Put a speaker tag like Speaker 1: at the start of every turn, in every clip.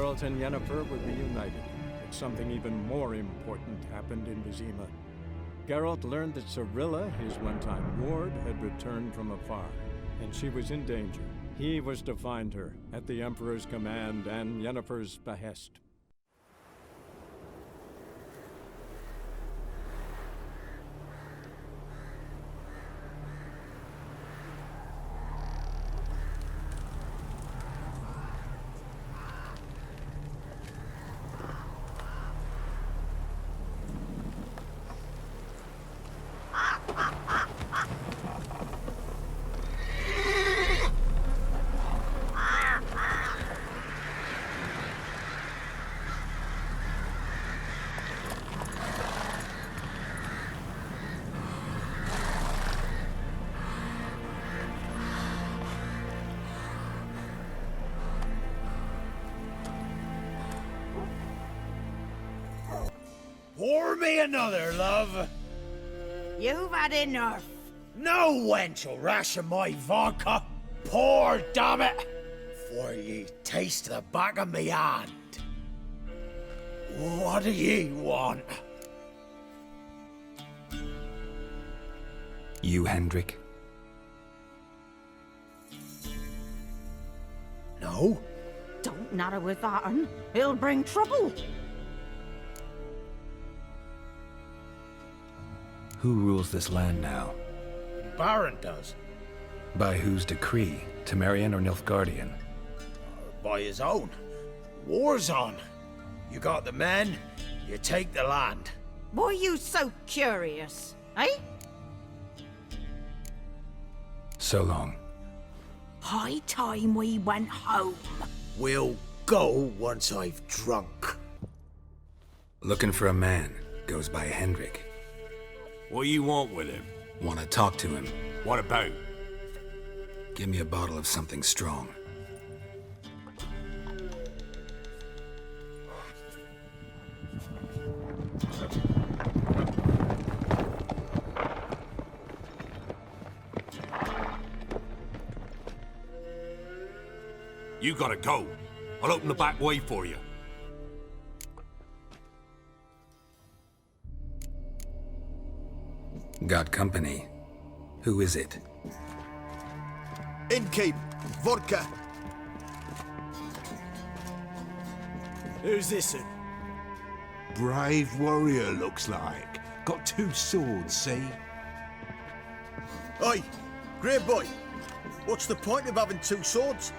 Speaker 1: Geralt and Yennefer were reunited, but something even more important happened in Vizima. Geralt learned that Cirilla, his one-time ward, had returned from afar, and she was in danger. He was to find her, at the Emperor's command and Yennefer's behest.
Speaker 2: Pour me another, love.
Speaker 3: You've had enough.
Speaker 2: No wench will ration my vodka. Pour, damn it. For ye taste the back of me hand. What do ye want?
Speaker 4: You, Hendrik?
Speaker 2: No?
Speaker 3: Don't natter with that un. It'll bring trouble.
Speaker 4: Who rules this land now?
Speaker 2: Baron does.
Speaker 4: By whose decree? Temerian or Nilfgaardian?
Speaker 2: By his own. War's on. You got the men, you take the land.
Speaker 3: Why are you so curious, eh?
Speaker 4: So long.
Speaker 3: High time we went home.
Speaker 2: We'll go once I've drunk.
Speaker 4: Looking for a man. Goes by Hendrik.
Speaker 5: What do you want with him?
Speaker 4: Want to talk to him.
Speaker 5: What about?
Speaker 4: Give me a bottle of something strong.
Speaker 5: You gotta go. I'll open the back way for you.
Speaker 4: Got company. Who is it?
Speaker 6: Intrigue, vodka.
Speaker 2: Who's this?
Speaker 7: Brave warrior, looks like. Got 2 swords, see?
Speaker 6: Oi, grey boy. What's the point of having 2 swords?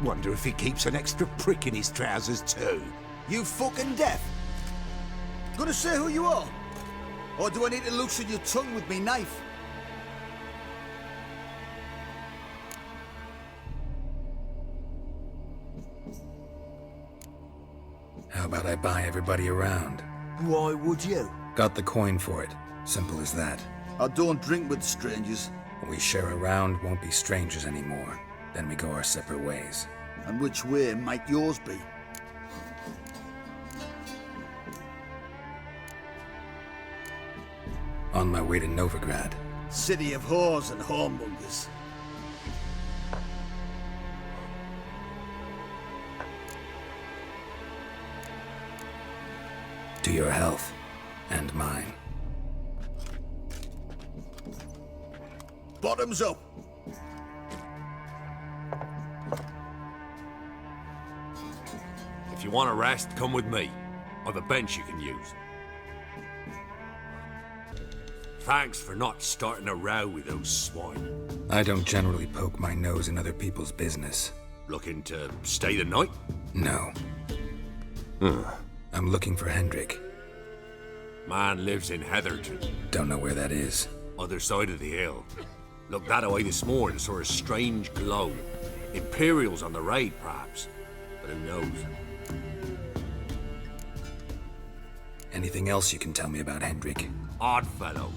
Speaker 7: Wonder if he keeps an extra prick in his trousers too.
Speaker 6: You fucking deaf? Gonna say who you are? Or do I need to loosen your tongue with me knife?
Speaker 4: How about I buy everybody around?
Speaker 6: Why would you?
Speaker 4: Got the coin for it. Simple as that.
Speaker 6: I don't drink with strangers.
Speaker 4: We share a round, won't be strangers anymore. Then we go our separate ways.
Speaker 6: And which way might yours be?
Speaker 4: On my way to Novigrad.
Speaker 6: City of whores and whoremongers.
Speaker 4: To your health. And mine.
Speaker 6: Bottoms up.
Speaker 5: If you want a rest, come with me. I've a bench you can use. Thanks for not starting a row with those swine.
Speaker 4: I don't generally poke my nose in other people's business.
Speaker 5: Looking to stay the night?
Speaker 4: No. I'm looking for Hendrik.
Speaker 5: Man lives in Heatherton.
Speaker 4: Don't know where that is.
Speaker 5: Other side of the hill. Looked that away this morning, saw a strange glow. Imperials on the raid, perhaps. But who knows?
Speaker 4: Anything else you can tell me about Hendrik?
Speaker 5: Odd fellow.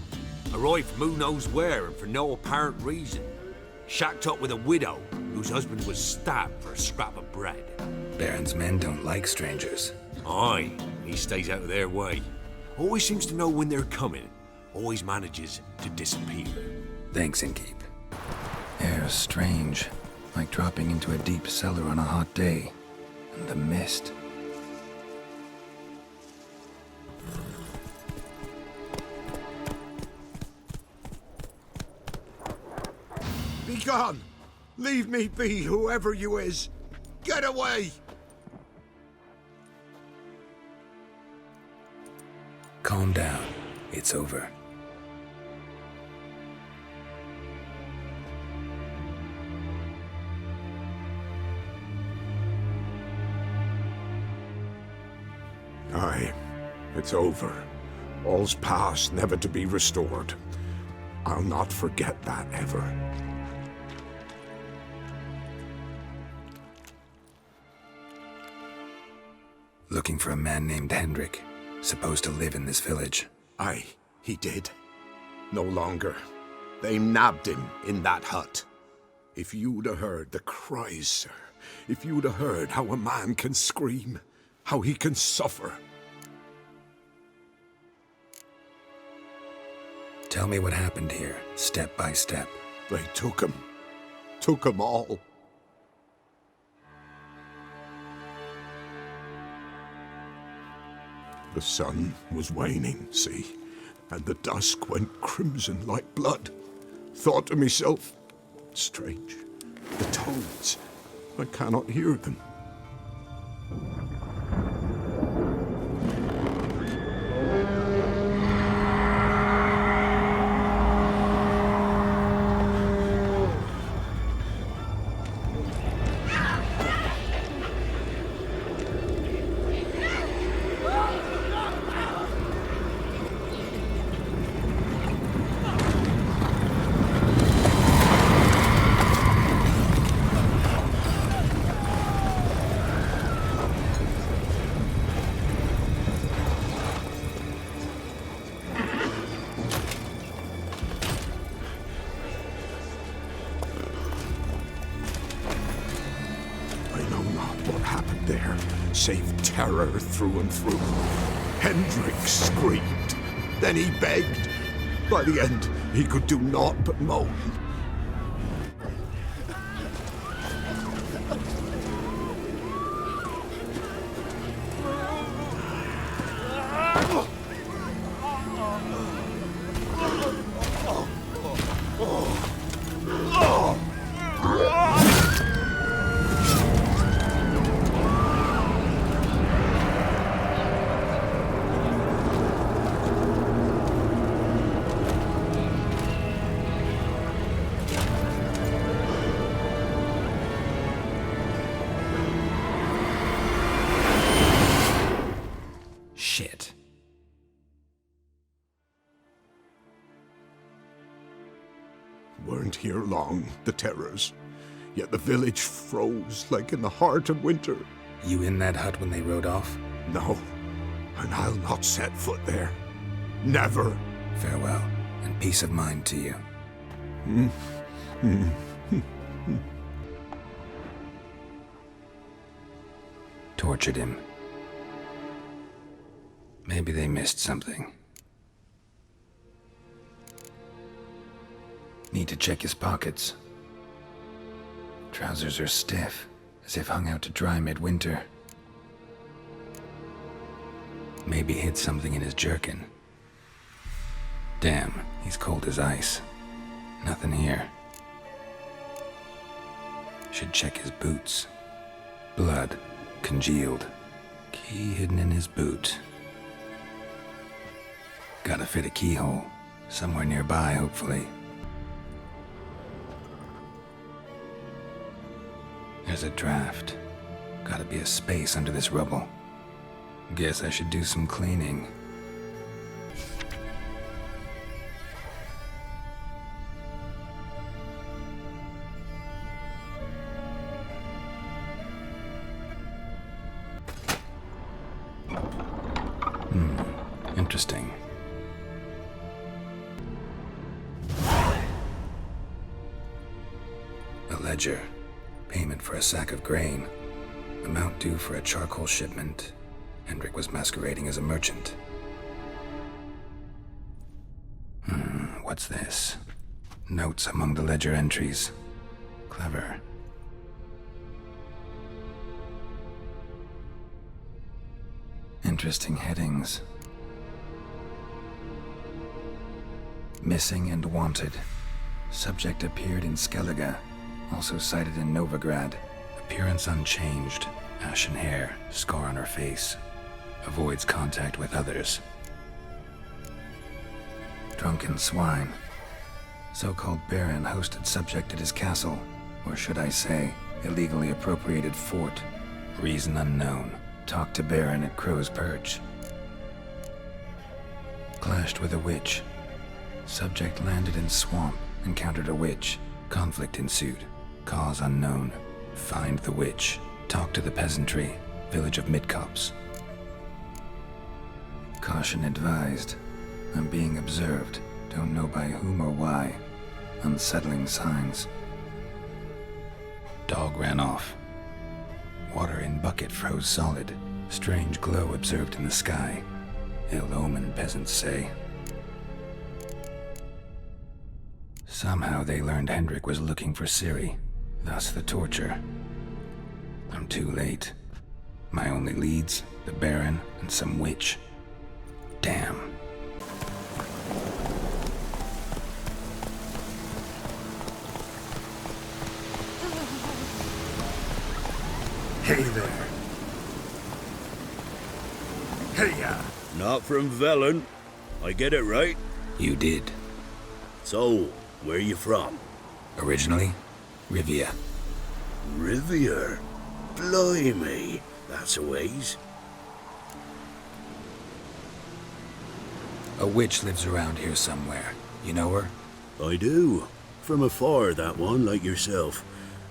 Speaker 5: Arrived from who knows where and for no apparent reason. Shacked up with a widow whose husband was stabbed for a scrap of bread.
Speaker 4: Baron's men don't like strangers.
Speaker 5: Aye, he stays out of their way. Always seems to know when they're coming. Always manages to disappear.
Speaker 4: Thanks, Innkeep. Air's strange. Like dropping into a deep cellar on a hot day. And the mist.
Speaker 7: Be gone! Leave me be, whoever you is! Get away!
Speaker 4: Calm down. It's over.
Speaker 7: Aye, it's over. All's past, never to be restored. I'll not forget that ever.
Speaker 4: Looking for a man named Hendrik, supposed to live in this village.
Speaker 7: Aye, he did. No longer. They nabbed him in that hut. If you'd have heard the cries, sir, if you'd have heard how a man can scream, how he can suffer.
Speaker 4: Tell me what happened here, step by step.
Speaker 7: They took him. Took him all. The sun was waning, see, and the dusk went crimson like blood. Thought to myself, strange, the toads, I cannot hear them. Save terror through and through. Hendrik screamed. Then he begged. By the end, he could do naught but moan.
Speaker 4: Shit.
Speaker 7: Weren't here long, the terrors. Yet the village froze like in the heart of winter.
Speaker 4: You in that hut when they rode off?
Speaker 7: No, and I'll not set foot there. Never.
Speaker 4: Farewell, and peace of mind to you. Tortured him. Maybe they missed something. Need to check his pockets. Trousers are stiff, as if hung out to dry midwinter. Maybe hid something in his jerkin. Damn, he's cold as ice. Nothing here. Should check his boots. Blood, congealed. Key hidden in his boot. Gotta fit a keyhole. Somewhere nearby, hopefully. There's a draft. Gotta be a space under this rubble. Guess I should do some cleaning. Interesting. A ledger. Payment for a sack of grain. Amount due for a charcoal shipment. Hendrik was masquerading as a merchant. What's this? Notes among the ledger entries. Clever. Interesting headings. Missing and wanted. Subject appeared in Skellige, also sighted in Novigrad. Appearance unchanged. Ashen hair, scar on her face. Avoids contact with others. Drunken swine. So-called Baron hosted subject at his castle, or should I say, illegally appropriated fort. Reason unknown. Talked to Baron at Crow's Perch. Clashed with a witch. Subject landed in swamp, encountered a witch. Conflict ensued. Cause unknown. Find the witch. Talk to the peasantry. Village of Midcopse. Caution advised. I'm being observed. Don't know by whom or why. Unsettling signs. Dog ran off. Water in bucket froze solid. Strange glow observed in the sky. Ill omen, peasants say. Somehow they learned Hendrik was looking for Ciri. Thus the torture. I'm too late. My only leads, the Baron and some witch. Damn.
Speaker 7: Hey there. Hey-ya.
Speaker 8: Not from Velen. I get it right?
Speaker 4: You did.
Speaker 8: So, where you from?
Speaker 4: Originally, Rivia.
Speaker 8: Rivia? Blimey. That's a ways.
Speaker 4: A witch lives around here somewhere. You know her?
Speaker 8: I do. From afar, that one, like yourself.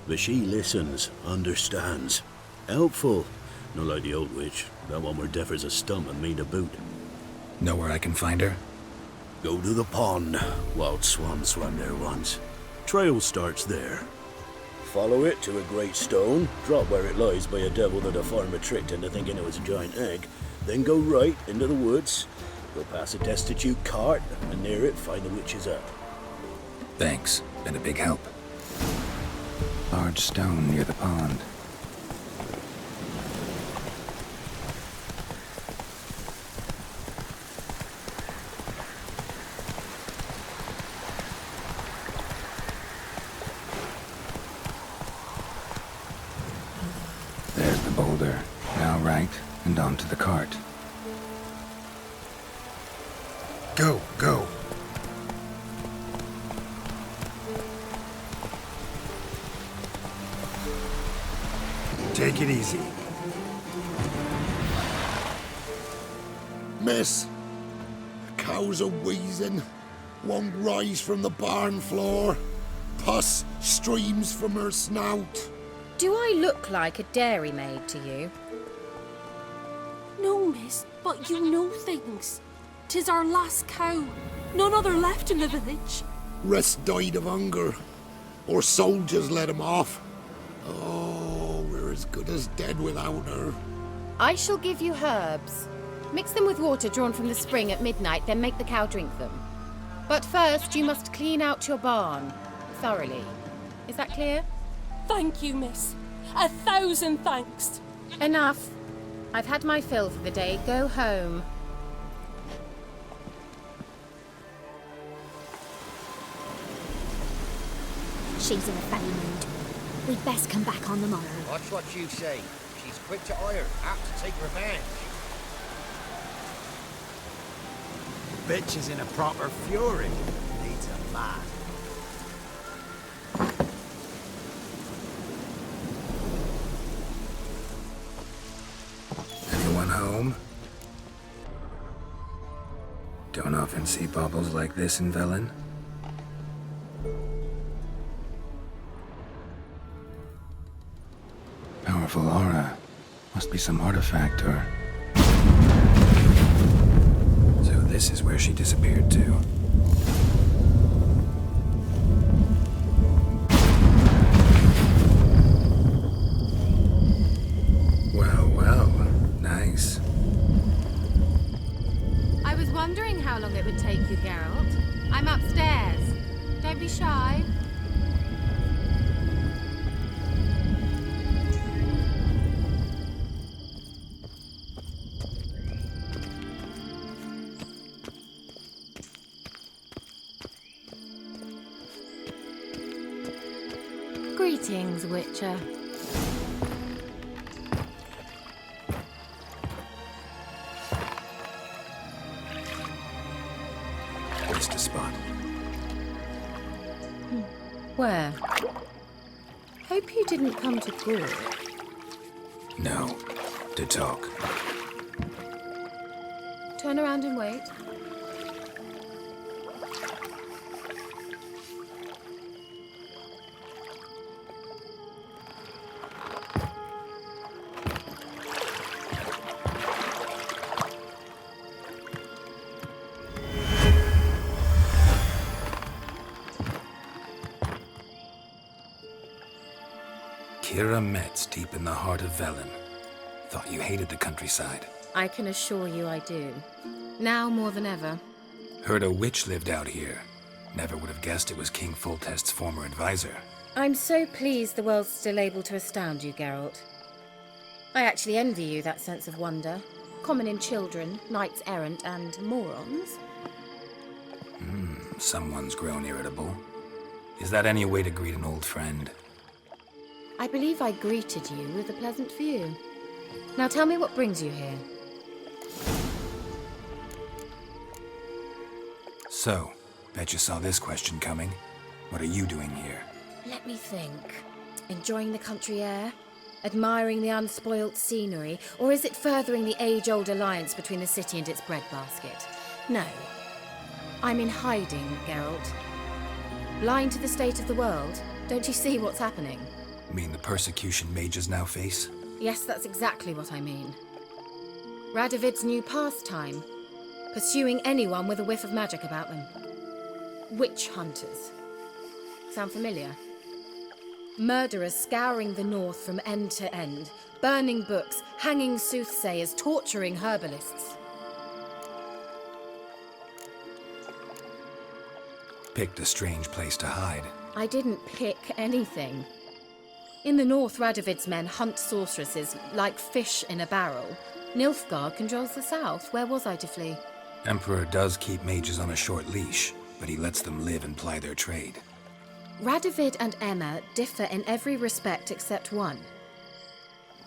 Speaker 8: But she listens, understands. Helpful. Not like the old witch. That one were deaf as a stump and mean to boot.
Speaker 4: Know where I can find her?
Speaker 8: Go to the pond. Wild swan swam there once. Trail starts there. Follow it to a great stone, drop where it lies by a devil that a farmer tricked into thinking it was a giant egg, then go right into the woods, go past a destitute cart, and near it find the witch's hut.
Speaker 4: Thanks. Been a big help. Large stone near the pond. There's the boulder. Now right, and onto the cart.
Speaker 6: Go, go. Take it easy.
Speaker 2: Miss, cows are wheezing, won't rise from the barn floor. Pus streams from her snout.
Speaker 9: Do I look like a dairymaid to you?
Speaker 10: No, miss, but you know things. 'Tis our last cow. None other left in the village.
Speaker 2: Rest died of hunger, or soldiers let him off. Oh, we're as good as dead without her.
Speaker 9: I shall give you herbs. Mix them with water drawn from the spring at midnight, then make the cow drink them. But first, you must clean out your barn thoroughly. Is that clear?
Speaker 10: Thank you, miss. 1,000 thanks.
Speaker 9: Enough. I've had my fill for the day. Go home.
Speaker 11: She's in a funny mood. We'd best come back on the morrow.
Speaker 12: Watch what you say. She's quick to ire, apt to take revenge.
Speaker 2: Bitch is in a proper fury. Needs a man.
Speaker 4: Anyone home? Don't often see baubles like this in Velen. Powerful aura. Must be some artifact or... So this is where she disappeared to. Well, well. Nice.
Speaker 9: I was wondering how long it would take you, Geralt. I'm upstairs. Don't be shy. Greetings, Witcher.
Speaker 4: Just a spot.
Speaker 9: Where? Hope you didn't come to court.
Speaker 4: No, to talk.
Speaker 9: Turn around and wait.
Speaker 4: Kira Metz, deep in the heart of Velen. Thought you hated the countryside.
Speaker 9: I can assure you I do. Now more than ever.
Speaker 4: Heard a witch lived out here. Never would have guessed it was King Foltest's former advisor.
Speaker 9: I'm so pleased the world's still able to astound you, Geralt. I actually envy you that sense of wonder. Common in children, knights errant, and morons.
Speaker 4: Someone's grown irritable. Is that any way to greet an old friend?
Speaker 9: I believe I greeted you with a pleasant view. Now tell me what brings you here.
Speaker 4: So, bet you saw this question coming. What are you doing here?
Speaker 9: Let me think. Enjoying the country air? Admiring the unspoilt scenery? Or is it furthering the age-old alliance between the city and its breadbasket? No. I'm in hiding, Geralt. Blind to the state of the world? Don't you see what's happening?
Speaker 4: Mean the persecution mages now face?
Speaker 9: Yes, that's exactly what I mean. Radovid's new pastime. Pursuing anyone with a whiff of magic about them. Witch hunters. Sound familiar? Murderers scouring the north from end to end, burning books, hanging soothsayers, torturing herbalists.
Speaker 4: Picked a strange place to hide.
Speaker 9: I didn't pick anything. In the north, Radovid's men hunt sorceresses like fish in a barrel. Nilfgaard controls the south. Where was I to flee?
Speaker 4: Emperor does keep mages on a short leash, but he lets them live and ply their trade.
Speaker 9: Radovid and Emma differ in every respect except one.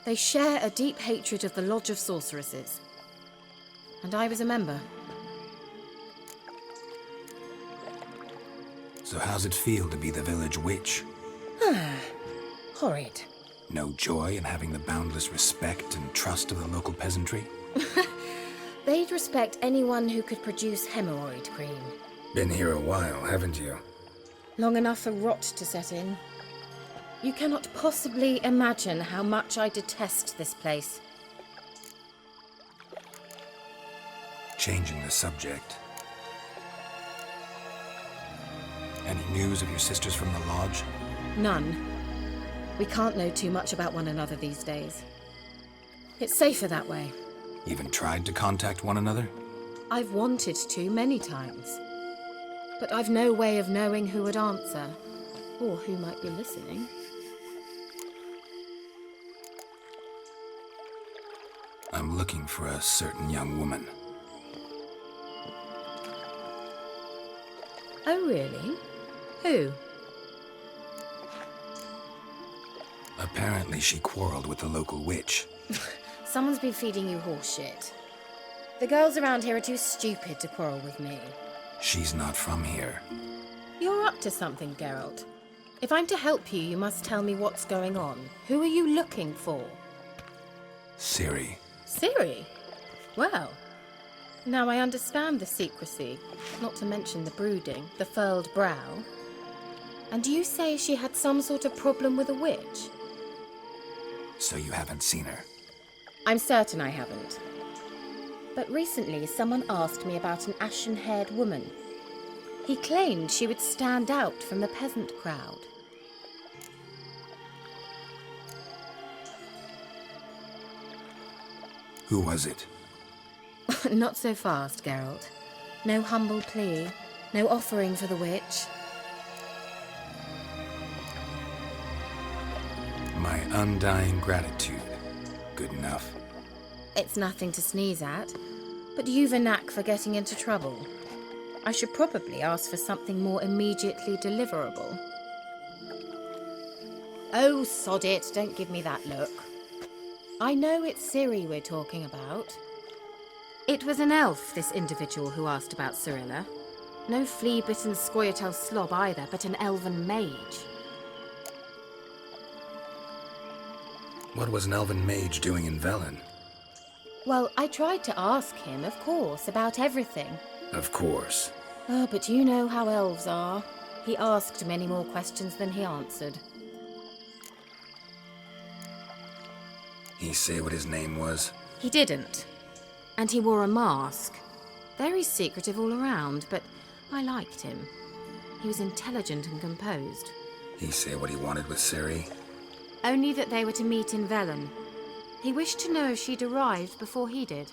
Speaker 9: They share a deep hatred of the Lodge of Sorceresses. And I was a member.
Speaker 4: So how's it feel to be the village witch?
Speaker 9: Horrid.
Speaker 4: No joy in having the boundless respect and trust of the local peasantry?
Speaker 9: They'd respect anyone who could produce hemorrhoid cream.
Speaker 4: Been here a while, haven't you?
Speaker 9: Long enough for rot to set in. You cannot possibly imagine how much I detest this place.
Speaker 4: Changing the subject. Any news of your sisters from the lodge?
Speaker 9: None. We can't know too much about one another these days. It's safer that way.
Speaker 4: Even tried to contact one another?
Speaker 9: I've wanted to many times. But I've no way of knowing who would answer, or who might be listening.
Speaker 4: I'm looking for a certain young woman.
Speaker 9: Oh, really? Who?
Speaker 4: Apparently she quarreled with the local witch.
Speaker 9: Someone's been feeding you horse shit. The girls around here are too stupid to quarrel with me.
Speaker 4: She's not from here.
Speaker 9: You're up to something, Geralt. If I'm to help you, you must tell me what's going on. Who are you looking for?
Speaker 4: Ciri.
Speaker 9: Ciri? Well, now I understand the secrecy, not to mention the brooding, the furled brow. And you say she had some sort of problem with a witch?
Speaker 4: So you haven't seen her?
Speaker 9: I'm certain I haven't. But recently someone asked me about an ashen-haired woman. He claimed she would stand out from the peasant crowd.
Speaker 4: Who was it?
Speaker 9: Not so fast, Geralt. No humble plea, no offering for the witch.
Speaker 4: My undying gratitude. Good enough.
Speaker 9: It's nothing to sneeze at, but you've a knack for getting into trouble. I should probably ask for something more immediately deliverable. Oh, sod it, don't give me that look. I know it's Ciri we're talking about. It was an elf, this individual who asked about Cyrilla. No flea-bitten Scoia'tael slob either, but an elven mage.
Speaker 4: What was an elven mage doing in Velen?
Speaker 9: Well, I tried to ask him, of course, about everything.
Speaker 4: Of course.
Speaker 9: Oh, but you know how elves are. He asked many more questions than he answered.
Speaker 4: He say what his name was?
Speaker 9: He didn't. And he wore a mask. Very secretive all around, but I liked him. He was intelligent and composed.
Speaker 4: He say what he wanted with Ciri?
Speaker 9: Only that they were to meet in Velen. He wished to know if she'd arrived before he did.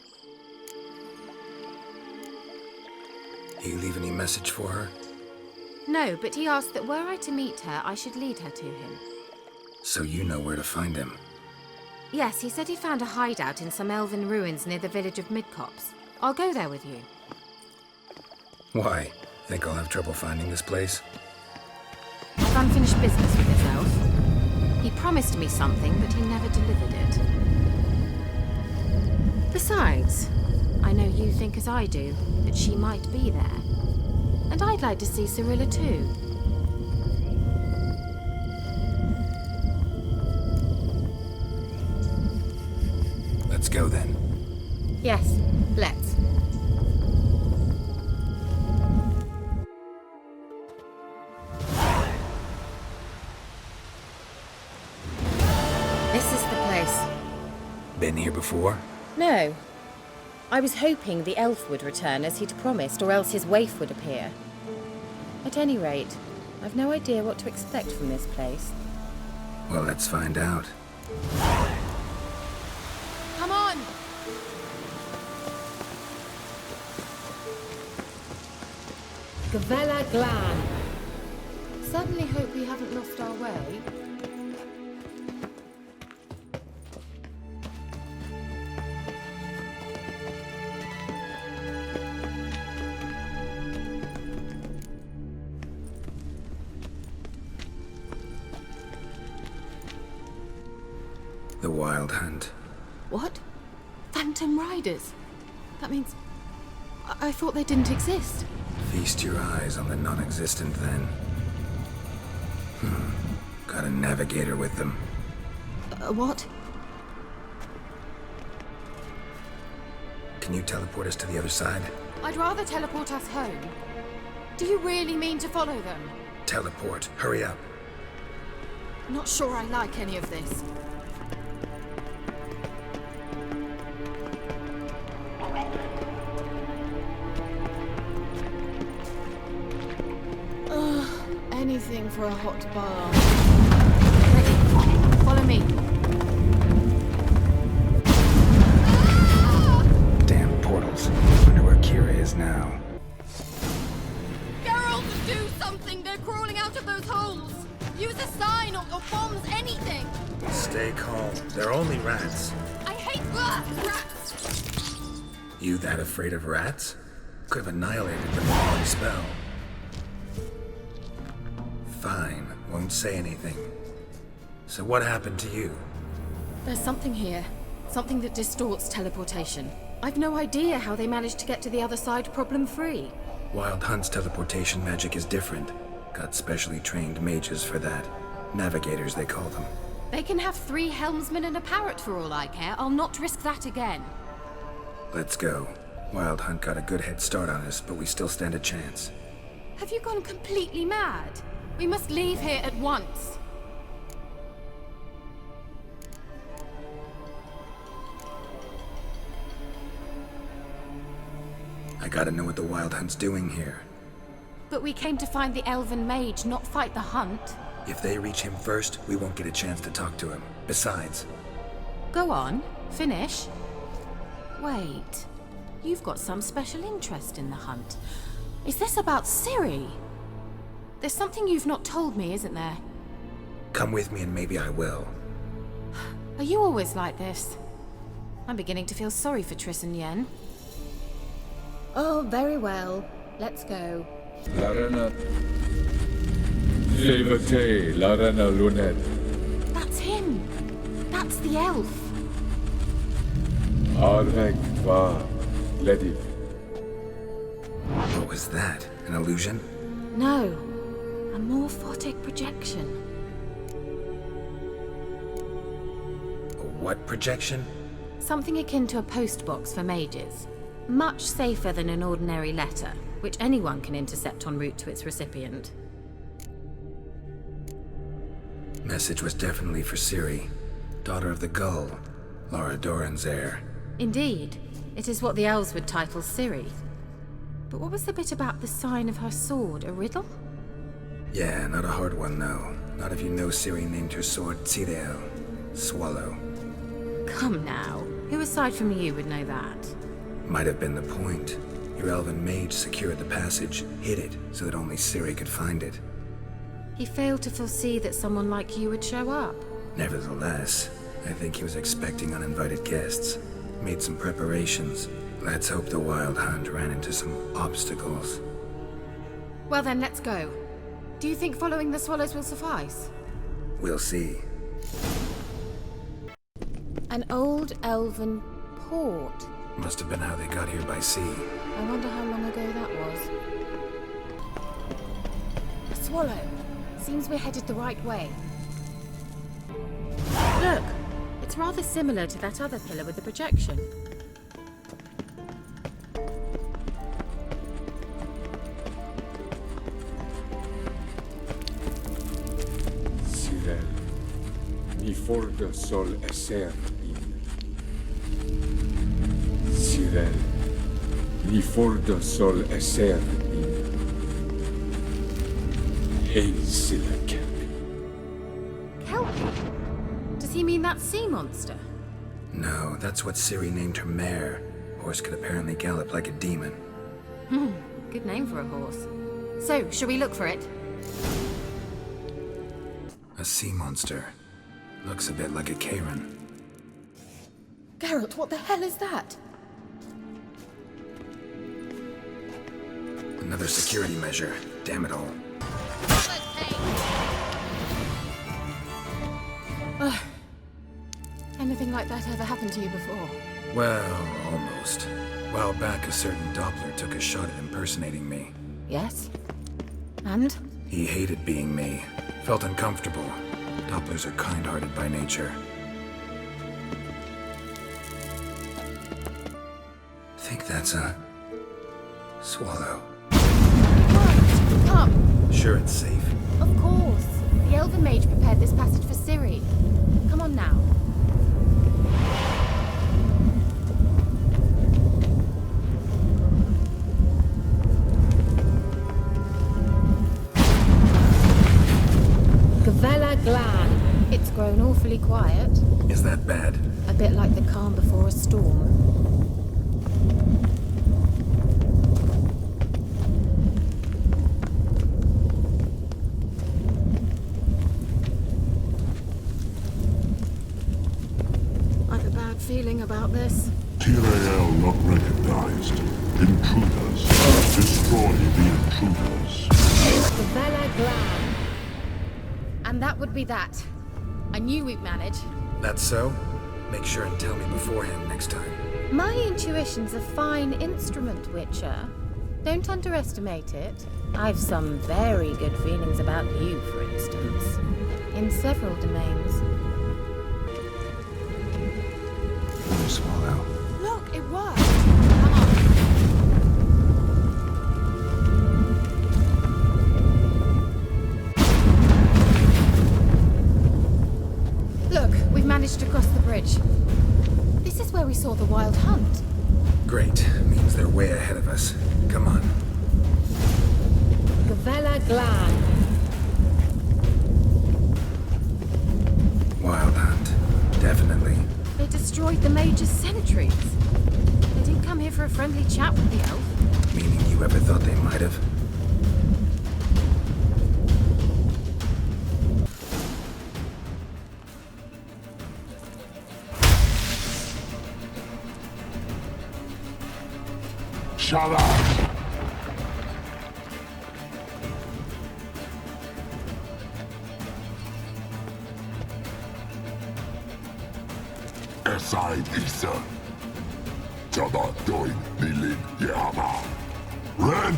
Speaker 4: He leave any message for her?
Speaker 9: No, but he asked that were I to meet her, I should lead her to him.
Speaker 4: So you know where to find him?
Speaker 9: Yes, he said he found a hideout in some elven ruins near the village of Midcopse. I'll go there with you.
Speaker 4: Why? Think I'll have trouble finding this place?
Speaker 9: I've unfinished business with this elf. He promised me something, but he never delivered it. Besides, I know you think as I do, that she might be there. And I'd like to see Cyrilla too.
Speaker 4: Let's go then.
Speaker 9: Yes, let's. This is the place.
Speaker 4: Been here before?
Speaker 9: No. I was hoping the elf would return as he'd promised, or else his waif would appear. At any rate, I've no idea what to expect from this place.
Speaker 4: Well, let's find out.
Speaker 10: Come on!
Speaker 9: Gavella Glan. Certainly hope we haven't lost our way.
Speaker 4: The Wild Hunt.
Speaker 10: What? Phantom Riders? That means... I thought they didn't exist.
Speaker 4: Feast your eyes on the non-existent then. Got a navigator with them.
Speaker 10: What?
Speaker 4: Can you teleport us to the other side?
Speaker 10: I'd rather teleport us home. Do you really mean to follow them?
Speaker 4: Teleport. Hurry up.
Speaker 10: Not sure I like any of this. Anything for a hot bath. Ready. Follow me.
Speaker 4: Damn portals. Wonder where Kira is now.
Speaker 10: Geralt, do something! They're crawling out of those holes! Use a sign or bombs, anything!
Speaker 4: Stay calm. They're only rats.
Speaker 10: I hate rats!
Speaker 4: You that afraid of rats? Could have annihilated them with one spell. Fine, won't say anything. So what happened to you?
Speaker 10: There's something here. Something that distorts teleportation. I've no idea how they managed to get to the other side problem-free.
Speaker 4: Wild Hunt's teleportation magic is different. Got specially trained mages for that. Navigators, they call them.
Speaker 10: They can have 3 helmsmen and a parrot for all I care. I'll not risk that again.
Speaker 4: Let's go. Wild Hunt got a good head start on us, but we still stand a chance.
Speaker 10: Have you gone completely mad? We must leave here at once.
Speaker 4: I gotta know what the Wild Hunt's doing here.
Speaker 10: But we came to find the elven mage, not fight the hunt.
Speaker 4: If they reach him first, we won't get a chance to talk to him. Besides...
Speaker 9: Go on, finish. Wait, you've got some special interest in the hunt. Is this about Ciri? There's something you've not told me, isn't there?
Speaker 4: Come with me and maybe I will.
Speaker 9: Are you always like this? I'm beginning to feel sorry for Triss and Yen. Oh, very well. Let's go.
Speaker 13: Larana. Levate, Larana Lunet.
Speaker 10: the elf.
Speaker 13: Arvek va Lediv.
Speaker 4: What was that? An illusion?
Speaker 10: No, a morphotic projection.
Speaker 4: A what projection?
Speaker 10: Something akin to a postbox for mages. Much safer than an ordinary letter, which anyone can intercept en route to its recipient.
Speaker 4: Message was definitely for Ciri, daughter of the Gull, Lara Doran's heir.
Speaker 10: Indeed, it is what the elves would title Ciri. But what was the bit about the sign of her sword, a riddle?
Speaker 4: Yeah, not a hard one, though. Not if you know Ciri named her sword Tirel, Swallow.
Speaker 10: Come now, who aside from you would know that?
Speaker 4: Might have been the point. Your elven mage secured the passage, hid it, so that only Ciri could find it.
Speaker 10: He failed to foresee that someone like you would show up.
Speaker 4: Nevertheless, I think he was expecting uninvited guests. Made some preparations. Let's hope the Wild Hunt ran into some obstacles.
Speaker 10: Well then, let's go. Do you think following the swallows will suffice?
Speaker 4: We'll see.
Speaker 10: An old elven port.
Speaker 4: Must have been how they got here by sea.
Speaker 10: I wonder how long ago that was. A swallow. Seems we're headed the right way. Look! It's rather similar to that other pillar with the projection.
Speaker 13: Cyril, ni fordo sol esser in. Cyril, ni fordo sol esser in. Hail Silla Kelpie.
Speaker 10: Kelpie? Does he mean that sea monster?
Speaker 4: No, that's what Ciri named her mare. Horse could apparently gallop like a demon.
Speaker 10: Good name for a horse. So, shall we look for it?
Speaker 4: A sea monster. Looks a bit like a Karen.
Speaker 10: Geralt, what the hell is that?
Speaker 4: Another security measure. Damn it all.
Speaker 10: Anything like that ever happened to you before?
Speaker 4: Well, almost. A while back, a certain Doppler took a shot at impersonating me.
Speaker 10: Yes? And?
Speaker 4: He hated being me. Felt uncomfortable. Dopplers are kind-hearted by nature. Think that's a... swallow.
Speaker 10: Right, come!
Speaker 4: Sure it's safe?
Speaker 10: Of course. The Elven Mage prepared this passage for Ciri. Come on now. Gavella Glan. It's grown awfully quiet.
Speaker 4: Is that bad?
Speaker 10: A bit like the calm before a storm. I've a bad feeling about this.
Speaker 2: Tirel not recognized. Intruders. Destroy the intruders.
Speaker 10: Gavella Glan. And that would be that. I knew we'd manage.
Speaker 4: That's so? Make sure and tell me beforehand next time.
Speaker 10: My intuition's a fine instrument, Witcher. Don't underestimate it. I've some very good feelings about you, for instance. In several domains.
Speaker 4: Swallow.
Speaker 10: Look, it worked! Come on. Look, we've managed to cross the bridge. This is where we saw the Wild Hunt.
Speaker 4: Great. Means they're way ahead of us. Come on.
Speaker 10: Gavella Glan.
Speaker 4: Wild Hunt. Definitely.
Speaker 10: They destroyed the Mage's sentries. They didn't come here for a friendly chat with the elf.
Speaker 4: Meaning you ever thought they might have?
Speaker 2: Shut up! Esaid Isa. Jabba doin nilin yama. Red!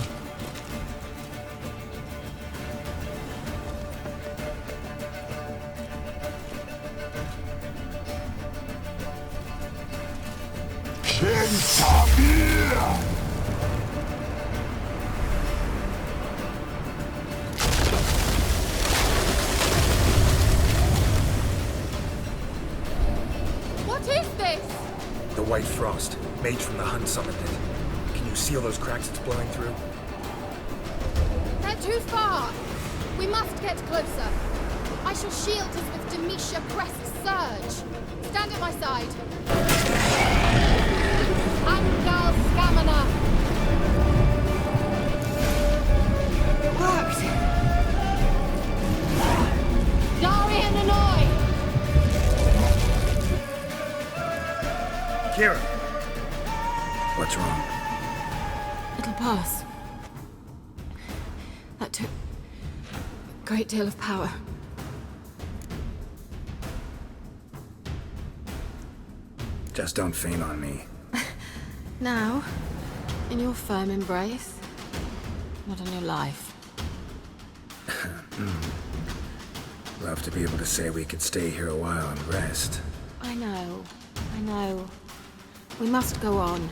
Speaker 2: Kentabir!
Speaker 9: What is this?
Speaker 14: The White Frost. Mage from the Hunt summoned it. Can you seal those cracks it's blowing through?
Speaker 9: They're too far. We must get closer. I shall shield us with Demetia Crest's surge. Stand at my side. Angal Scamina. It worked. Darian Annoy.
Speaker 14: Kira!
Speaker 4: What's wrong?
Speaker 10: It'll pass. That took a great deal of power.
Speaker 4: Just don't faint on me.
Speaker 10: Now, in your firm embrace, not on your life.
Speaker 4: Love to be able to say we could stay here a while and rest.
Speaker 10: I know. We must go on.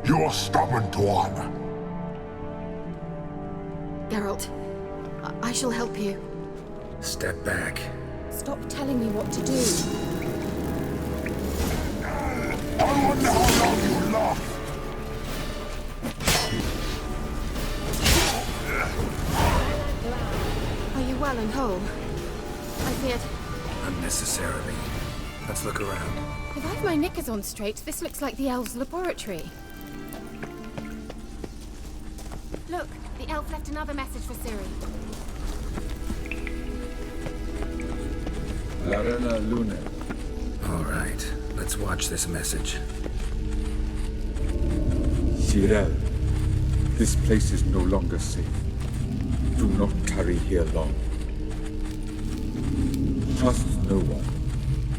Speaker 2: You're stubborn, Tuan.
Speaker 10: Geralt, I shall help you.
Speaker 4: Step back.
Speaker 10: Stop telling me what to do.
Speaker 2: I wonder how long you last.
Speaker 10: Are you well and whole? I feared...
Speaker 4: Unnecessarily. Let's look around.
Speaker 10: If I've my knickers on straight, this looks like the elves' laboratory.
Speaker 9: Look, the elf left another message for Ciri.
Speaker 13: Larena Lune.
Speaker 4: All right, let's watch this message.
Speaker 13: Cyril, this place is no longer safe. Do not tarry here long. Trust no one.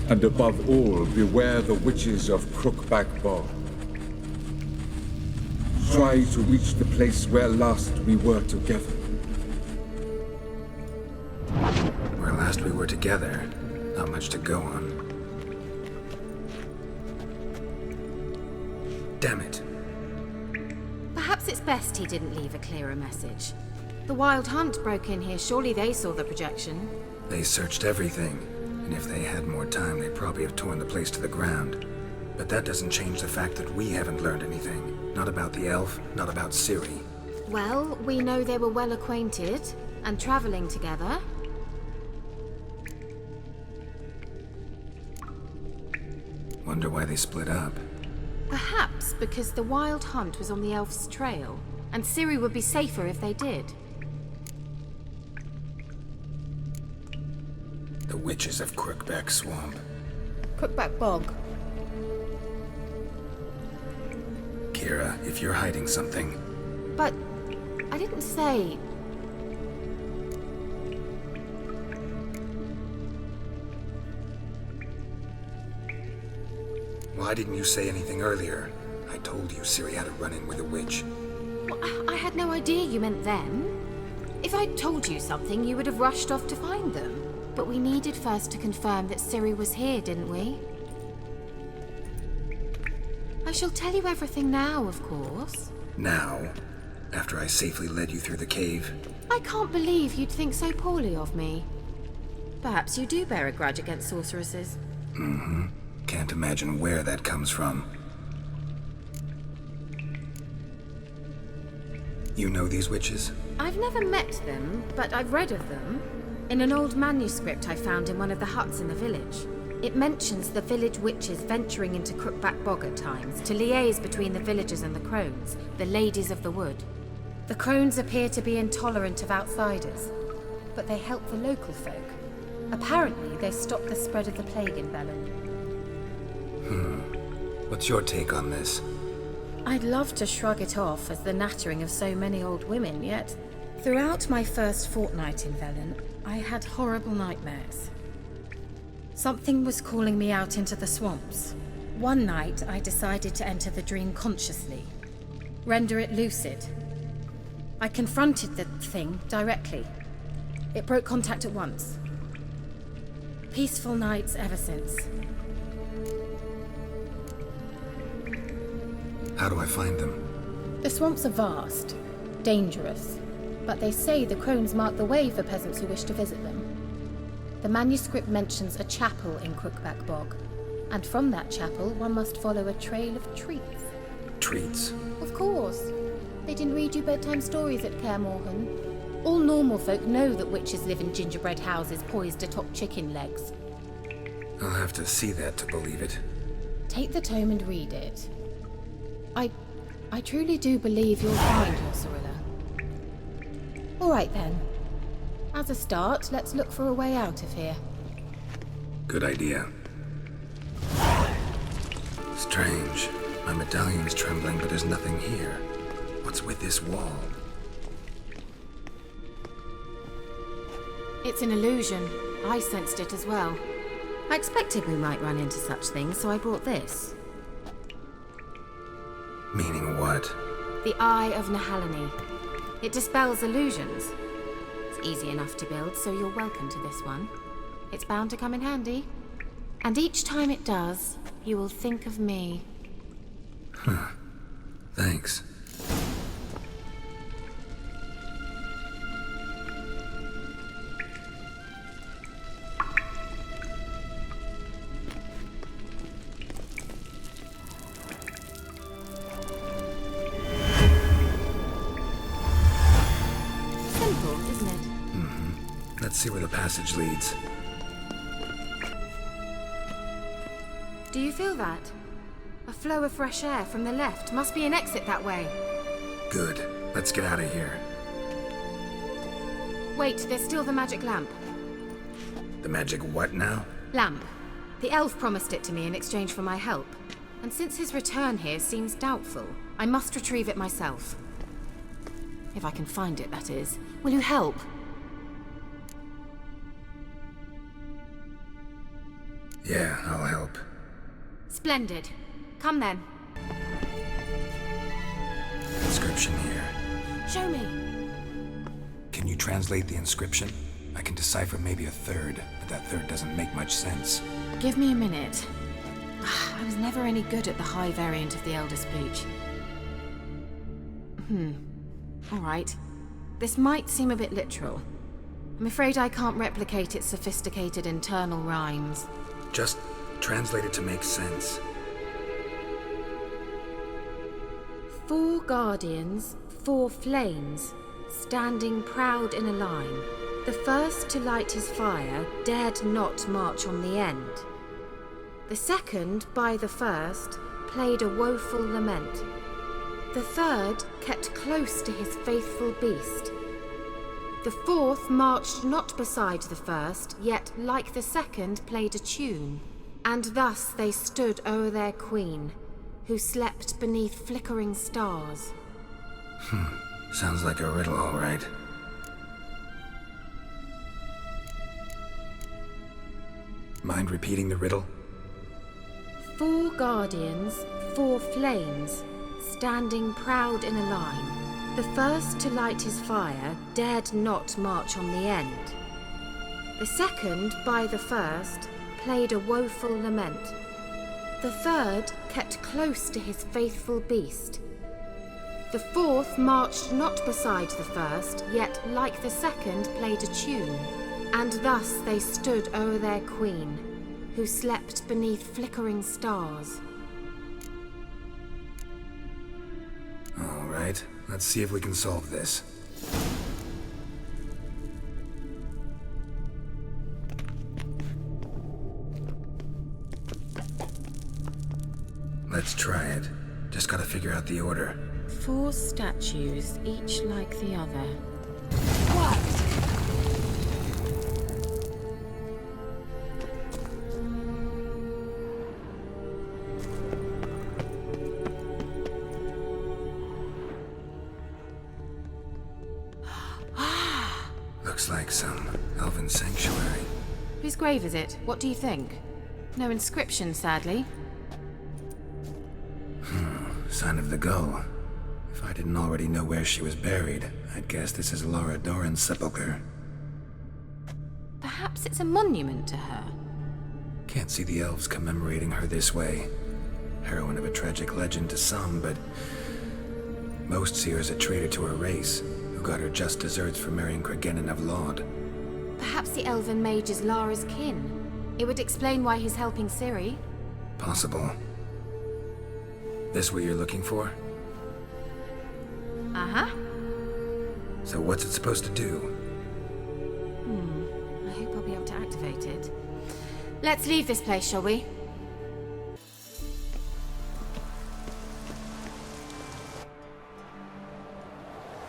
Speaker 13: And above all, beware the witches of Crookback Bog. Try to reach the place where last we were together.
Speaker 4: Where last we were together, not much to go on. Damn it.
Speaker 10: Perhaps it's best he didn't leave a clearer message. The Wild Hunt broke in here. Surely they saw the projection.
Speaker 4: They searched everything, and if they had more time, they'd probably have torn the place to the ground. But that doesn't change the fact that we haven't learned anything. Not about the elf, not about Ciri.
Speaker 10: Well, we know they were well acquainted and traveling together.
Speaker 4: Wonder why they split up.
Speaker 10: Perhaps because the Wild Hunt was on the elf's trail, and Ciri would be safer if they did.
Speaker 4: The witches of Crookback Swamp.
Speaker 10: Crookback Bog.
Speaker 4: Kira, if you're hiding something...
Speaker 10: But I didn't say...
Speaker 4: Why didn't you say anything earlier? I told you Ciri had a run-in with a witch.
Speaker 10: Well, I had no idea you meant them. If I'd told you something, you would have rushed off to find them. But we needed first to confirm that Ciri was here, didn't we? I shall tell you everything now, of course.
Speaker 4: Now? After I safely led you through the cave?
Speaker 10: I can't believe you'd think so poorly of me. Perhaps you do bear a grudge against sorceresses.
Speaker 4: Mm-hmm. Can't imagine where that comes from. You know these witches?
Speaker 10: I've never met them, but I've read of them. In an old manuscript I found in one of the huts in the village.
Speaker 9: It mentions the village witches venturing into Crookback Bog at times to liaise between the villagers and the crones, the ladies of the wood. The crones appear to be intolerant of outsiders, but they help the local folk. Apparently, they stop the spread of the plague in Velen.
Speaker 4: What's your take on this?
Speaker 9: I'd love to shrug it off as the nattering of so many old women, yet throughout my first fortnight in Velen, I had horrible nightmares. Something was calling me out into the swamps. One night, I decided to enter the dream consciously, render it lucid. I confronted the thing directly. It broke contact at once. Peaceful nights ever since.
Speaker 4: How do I find them?
Speaker 9: The swamps are vast, dangerous, but they say the crones mark the way for peasants who wish to visit them. The manuscript mentions a chapel in Crookback Bog, and from that chapel one must follow a trail of treats.
Speaker 4: Treats?
Speaker 9: Of course. They didn't read you bedtime stories at Kaer Morhen. All normal folk know that witches live in gingerbread houses poised atop chicken legs.
Speaker 4: I'll have to see that to believe it.
Speaker 9: Take the tome and read it. I truly do believe you'll find your Cyrilla. All right then. As a start, let's look for a way out of here.
Speaker 4: Good idea. Strange. My medallion's trembling, but there's nothing here. What's with this wall?
Speaker 9: It's an illusion. I sensed it as well. I expected we might run into such things, so I brought this.
Speaker 4: Meaning what?
Speaker 9: The Eye of Nahalani. It dispels illusions. It's easy enough to build, so you're welcome to this one. It's bound to come in handy. And each time it does, you will think of me.
Speaker 4: Huh. Thanks. Let's see where the passage leads.
Speaker 9: Do you feel that? A flow of fresh air from the left. Must be an exit that way.
Speaker 4: Good. Let's get out of here.
Speaker 9: Wait, there's still the magic lamp.
Speaker 4: The magic what now?
Speaker 9: Lamp. The elf promised it to me in exchange for my help. And since his return here seems doubtful, I must retrieve it myself. If I can find it, that is. Will you help?
Speaker 4: Yeah, I'll help.
Speaker 9: Splendid. Come then.
Speaker 4: Inscription here.
Speaker 9: Show me.
Speaker 4: Can you translate the inscription? I can decipher maybe a third, but that third doesn't make much sense.
Speaker 9: Give me a minute. I was never any good at the high variant of the Elder Speech. All right. This might seem a bit literal. I'm afraid I can't replicate its sophisticated internal rhymes.
Speaker 4: Just translate it to make sense.
Speaker 9: 4 guardians, 4 flames, standing proud in a line. The first to light his fire dared not march on the end. The second, by the first, played a woeful lament. The third kept close to his faithful beast. The fourth marched not beside the first, yet, like the second, played a tune. And thus they stood o'er their queen, who slept beneath flickering stars.
Speaker 4: Sounds like a riddle, all right. Mind repeating the riddle?
Speaker 9: 4 guardians, 4 flames, standing proud in a line. The first to light his fire dared not march on the end. The second, by the first, played a woeful lament. The third kept close to his faithful beast. The fourth marched not beside the first, yet, like the second, played a tune. And thus they stood o'er their queen, who slept beneath flickering stars.
Speaker 4: All right, let's see if we can solve this. Let's try it. Just gotta figure out the order.
Speaker 10: 4 statues, each like the other.
Speaker 3: What?
Speaker 4: Looks like some elven sanctuary.
Speaker 10: Whose grave is it? What do you think? No inscription, sadly.
Speaker 4: Sign of the gull. If I didn't already know where she was buried, I'd guess this is Laura Doran's sepulchre.
Speaker 10: Perhaps it's a monument to her.
Speaker 4: Can't see the elves commemorating her this way. Heroine of a tragic legend to some, but most see her as a traitor to her race, who got her just desserts for marrying Cregennan of Laud.
Speaker 10: Perhaps the elven mage is Lara's kin. It would explain why he's helping Ciri.
Speaker 4: Possible. This what you're looking for?
Speaker 10: Uh-huh.
Speaker 4: So what's it supposed to do?
Speaker 10: I hope I'll be able to activate it. Let's leave this place, shall we?